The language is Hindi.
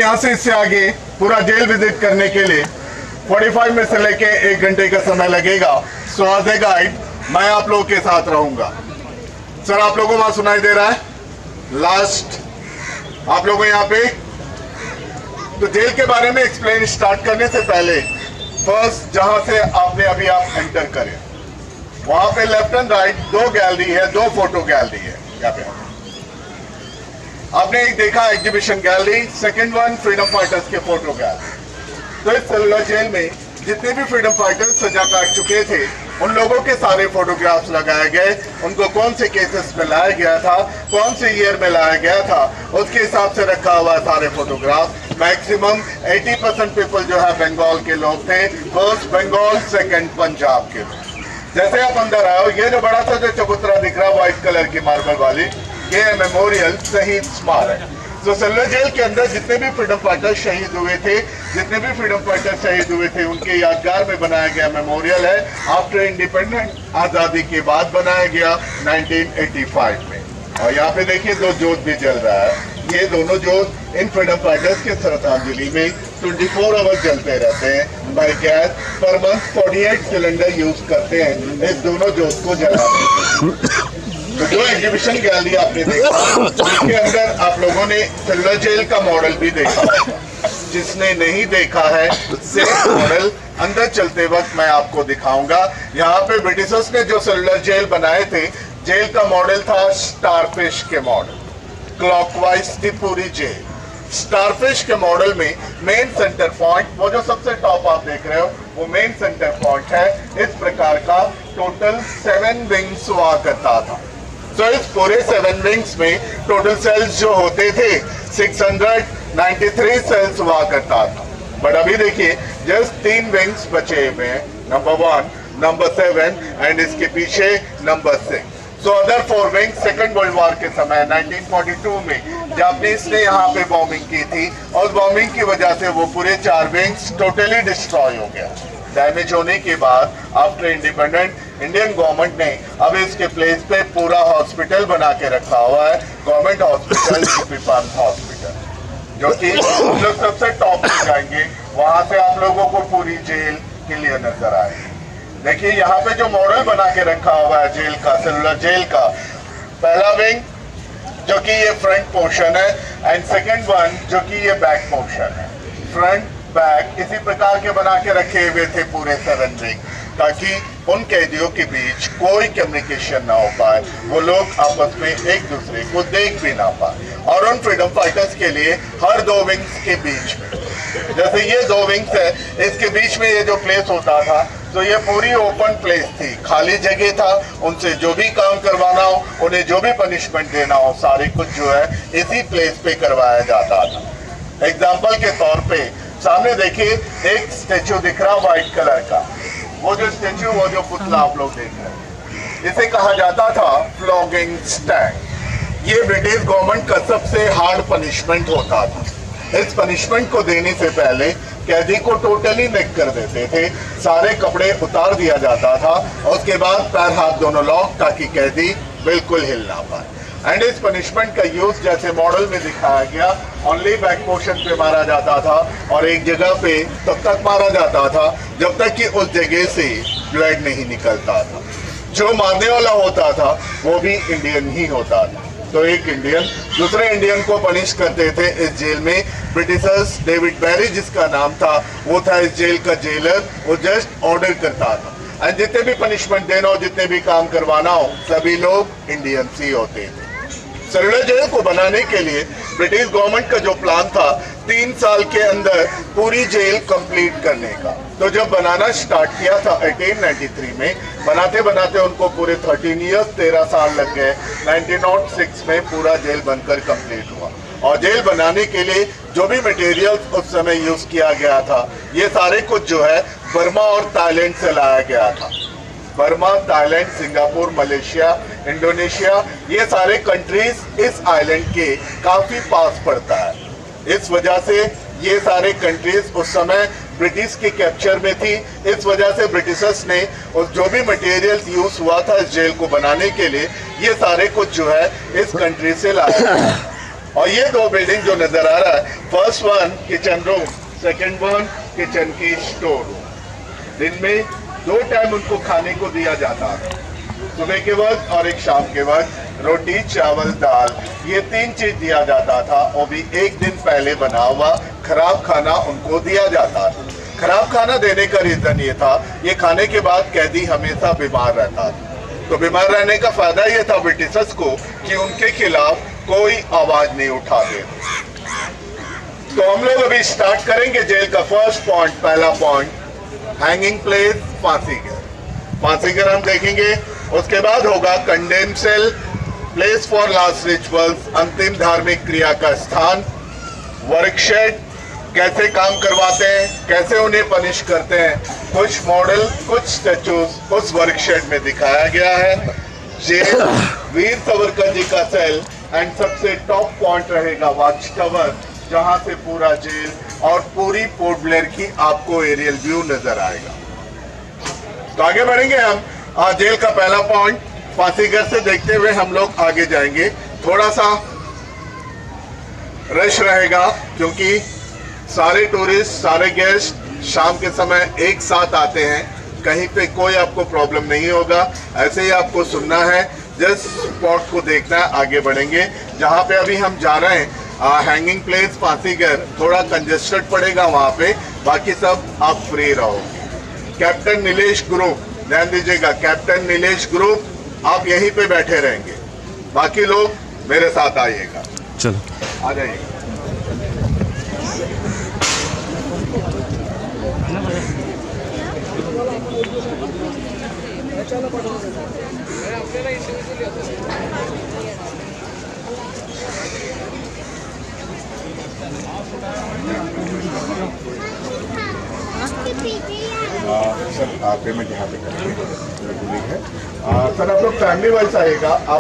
यहाँ से इससे आगे पूरा जेल विजिट करने के लिए 45 मिनट से लेके 1 घंटे का समय लगेगा। सो एज ए गाइड मैं आप लोगों के साथ रहूंगा। सर आप लोगों को वहां सुनाई दे रहा है? लास्ट आप लोगों यहाँ पे तो जेल के बारे में एक्सप्लेन स्टार्ट करने से पहले फर्स्ट जहां से आपने अभी आप एंटर करें वहां पे लेफ्ट एंड राइट 2 गैलरी है, 2 फोटो गैलरी है। यहाँ पे आपने एक देखा exhibition gallery, second one freedom fighters के फोटो गैलरी। तो इस सेलुलर जेल में जितने भी फ्रीडम फाइटर्स सजा काट चुके थे उन लोगों के सारे फोटोग्राफ्स लगाए गए, उनको कौन से केसेस में लाया गया था, कौन से ईयर में लाया गया था, उसके हिसाब से रखा हुआ सारे फोटोग्राफ। मैक्सिमम 80% पीपल जो है बंगाल के लोग थे, फर्स्ट बंगाल, सेकंड पंजाब के लोग। जैसे आप अंदर आए हो, ये जो बड़ा सा जो चबूतरा दिख रहा है व्हाइट कलर की मार्बल वाली, ये है मेमोरियल शहीद स्मारक। तो सेलुलर जेल के अंदर जितने भी फ्रीडम फाइटर शहीद हुए थे, जितने भी फ्रीडम फाइटर शहीद हुए थे, उनके यादगार में बनाया गया मेमोरियल है। आफ्टर इंडिपेंडेंट आज़ादी के बाद बनाया गया 1985 में। और यहाँ पे देखिए 2 जोत भी जल रहा है। ये दोनों जोत इन फ्रीडम फाइटर्स के श्रद्धांजलि में 24 आवर जलते रहते हैं by gas. Per month 48 cylinder use करते हैं इस दोनों जोत को जलाने। तो जो एग्जीबिशन गैलरी आपने देखा उसके अंदर आप लोगों ने सेलुलर जेल का मॉडल भी देखा होगा। जिसने नहीं देखा है सेम मॉडल अंदर चलते वक्त मैं आपको दिखाऊंगा। यहाँ पे ब्रिटिशर्स ने जो सेलुलर जेल बनाए थे, जेल का मॉडल था स्टारफिश के मॉडल, क्लॉकवाइज थी पूरी जेल। स्टारफिश के मॉडल में मेन सेंटर पॉइंट, वो जो सबसे टॉप आप देख रहे हो, वो मेन सेंटर पॉइंट है। इस प्रकार का टोटल 7 विंग्स हुआ करता था। तो इस पूरे 7 विंग्स में टोटल सेल्स जो होते थे 693 सेल्स हुआ करता था। बट अभी देखिए जस्ट 3 विंग्स बचे हुए हैं, नंबर 1, नंबर 7 एंड इसके पीछे number 6। So other 4 wings second world war के समय 1942 में जापानीज ने यहाँ पे बॉम्बिंग की थी और बॉम्बिंग की वजह से वो पूरे 4 विंग्स टोटली डिस्ट्रॉय हो गया। डैमेज होने के बाद आफ्टर इंडिपेंडेंट इंडियन गवर्नमेंट ने अब इसके प्लेस पे पूरा हॉस्पिटल बना के रखा हुआ है, गवर्नमेंट हॉस्पिटल पीपल हॉस्पिटल, जो कि हम लोग सबसे टॉप पे जाएंगे। वहां से आप लोगों को पूरी जेल क्लियर नजर आएगी। देखिए यहाँ पे जो मॉडल बना के रखा हुआ है जेल का, सेलुलर जेल का, पहला विंग जो कि ये फ्रंट पोर्शन है एंड सेकेंड वन जो कि ये बैक पोर्शन है। फ्रंट बैक इसी प्रकार के बना के रखे हुए थे पूरे 7 विंग, ताकि उन कैदियों के बीच कोई कम्युनिकेशन ना हो पाए, वो लोग आपस में एक दूसरे को देख भी ना पाए। और उन फ्रीडम फाइटर्स के लिए हर 2 विंग्स के बीच में, जैसे ये 2 विंग्स है, इसके बीच में ये जो प्लेस होता था, तो ये पूरी ओपन प्लेस थी, खाली जगह था। उनसे जो भी काम करवाना हो, उन्हें जो भी पनिशमेंट देना हो, सारे कुछ जो है इसी प्लेस पे करवाया जाता था। एग्जाम्पल के तौर पे सामने देखिए एक स्टेचू दिख रहा व्हाइट कलर का, वो जो स्टेचू, वो जो पुतला आप लोग देख रहे हैं, इसे कहा जाता था फ्लॉगिंग स्टैग। ये ब्रिटिश गवर्नमेंट का सबसे हार्ड पनिशमेंट होता था। इस पनिशमेंट को देने से पहले कैदी को टोटली नेक कर देते थे, सारे कपड़े उतार दिया जाता था और उसके बाद पैर हाथ दोनों लॉक, ताकि कैदी बिल्कुल हिल ना पाए। एंड इस पनिशमेंट का यूज जैसे मॉडल में दिखाया गया, ओनली बैक पोर्शन पे मारा जाता था और एक जगह पे तब तक मारा जाता था जब तक कि उस जगह से ब्लड नहीं निकलता था। जो मारने वाला होता था वो भी इंडियन ही होता था। तो एक इंडियन दूसरे इंडियन को पनिश करते थे इस जेल में। ब्रिटिशर्स, डेविड बैरी जिसका नाम था, वो था इस जेल का जेलर। वो जस्ट ऑर्डर करता था एंड जितने भी पनिशमेंट देना हो, जितने भी काम करवाना हो, सभी लोग इंडियंस ही होते थे। सेलुलर जेल को बनाने के लिए ब्रिटिश गवर्नमेंट का जो प्लान था 3 साल के अंदर पूरी जेल कंप्लीट करने का। तो जब बनाना स्टार्ट किया था 1893 में, बनाते बनाते उनको पूरे 13 ईयर्स 13 साल लग गए। 1906 में पूरा जेल बनकर कंप्लीट हुआ। और जेल बनाने के लिए जो भी मटेरियल्स उस समय यूज किया गया था, ये सारे कुछ जो है बर्मा और थाईलैंड से लाया गया था। Burma, Thailand, Singapore, Malaysia, Indonesia, ये सारे कंट्रीज इस आइलैंड के काफी पास पड़ता है। इस वजह से ये सारे कंट्रीज उस समय ब्रिटिश के कैप्चर में थी। इस वजह से ब्रिटिशर्स ने उस जो भी मटेरियल यूज हुआ था इस जेल को बनाने के लिए, ये सारे कुछ जो है इस कंट्री से लाया। और ये दो बिल्डिंग जो नजर आ रहा है, first one kitchen room, second one kitchen की स्टोर रूम। दिन में 2 टाइम उनको खाने को दिया जाता है, सुबह के वक्त और एक शाम के वक्त। रोटी चावल दाल ये 3 चीज दिया जाता था, और भी एक दिन पहले बना हुआ खराब खाना उनको दिया जाता था। खराब खाना देने का रीजन ये था, ये खाने के बाद कैदी हमेशा बीमार रहता था। तो बीमार रहने का फायदा ये था ब्रिटिशर्स को कि उनके खिलाफ कोई आवाज नहीं उठाते। तो हम लोग अभी स्टार्ट करेंगे जेल का फर्स्ट पॉइंट, पहला पॉइंट हैंगिंग प्लेस, फांसी घर। फांसी घर हम देखेंगे, उसके बाद होगा condemn cell, place for last rituals, अंतिम धार्मिक क्रिया का स्थान, वर्कशेड, कैसे काम करवाते हैं, कैसे उन्हें पनिश करते हैं। कुछ मॉडल, कुछ स्टैचूज उस वर्कशेड में दिखाया गया है। जेल, वीर सावरकर जी का सेल, एंड सबसे टॉप पॉइंट रहेगा वॉच टावर, जहां से पूरा जेल और पूरी पोर्ट ब्लेयर की आपको एरियल व्यू नजर आएगा। तो आगे बढ़ेंगे हम। जेल का पहला पॉइंट फांसी घर से देखते हुए हम लोग आगे जाएंगे। थोड़ा सा रश रहेगा क्योंकि सारे टूरिस्ट, सारे गेस्ट शाम के समय एक साथ आते हैं। कहीं पे कोई आपको प्रॉब्लम नहीं होगा, ऐसे ही आपको सुनना है, जस्ट स्पॉट को देखना है। आगे बढ़ेंगे जहाँ पे अभी हम जा रहे हैं, हैंगिंग प्लेस फांसी घर, थोड़ा कंजेस्टेड पड़ेगा वहाँ पे, बाकी सब आप फ्री रहोगे। कैप्टन नीलेश ग्रुप, ध्यान दीजिएगा, कैप्टन नीलेश ग्रुप आप यहीं पे बैठे रहेंगे, बाकी लोग मेरे साथ आइएगा। चलो आ जाइए। सर पेमेंट यहाँ पे करेंगे, सर आप लोग फैमिली वाइज आएगा।